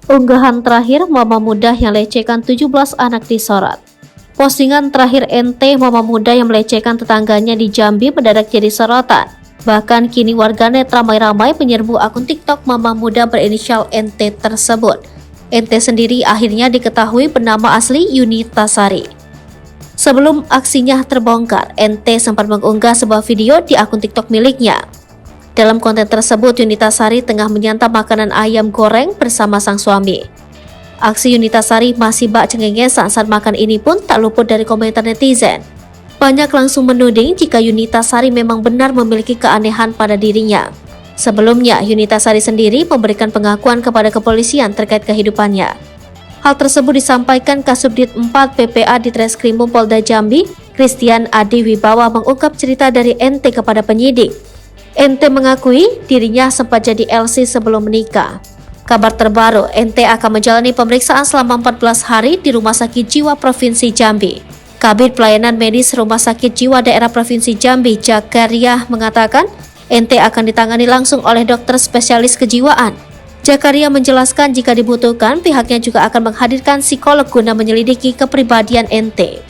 Unggahan terakhir mama muda yang lecehkan 17 anak disorot. Postingan terakhir NT mama muda yang melecehkan tetangganya di Jambi mendadak jadi sorotan. Bahkan kini warganet ramai-ramai menyerbu akun TikTok mama muda berinisial NT tersebut. NT sendiri akhirnya diketahui bernama asli Yunita Sari. Sebelum aksinya terbongkar, NT sempat mengunggah sebuah video di akun TikTok miliknya. Dalam konten tersebut, Yunita Sari tengah menyantap makanan ayam goreng bersama sang suami. Aksi Yunita Sari masih bak cengengesan saat makan ini pun tak luput dari komentar netizen. Banyak langsung menuding jika Yunita Sari memang benar memiliki keanehan pada dirinya. Sebelumnya, Yunita Sari sendiri memberikan pengakuan kepada kepolisian terkait kehidupannya. Hal tersebut disampaikan Kasubdit 4 PPA di Treskrimum Polda Jambi, Christian Adi Wibawa mengungkap cerita dari NT kepada penyidik. NT mengakui dirinya sempat jadi LC sebelum menikah. Kabar terbaru, NT akan menjalani pemeriksaan selama 14 hari di Rumah Sakit Jiwa Provinsi Jambi. Kabid Pelayanan Medis Rumah Sakit Jiwa Daerah Provinsi Jambi, Jakaria, mengatakan NT akan ditangani langsung oleh dokter spesialis kejiwaan. Jakaria menjelaskan jika dibutuhkan, pihaknya juga akan menghadirkan psikolog guna menyelidiki kepribadian NT.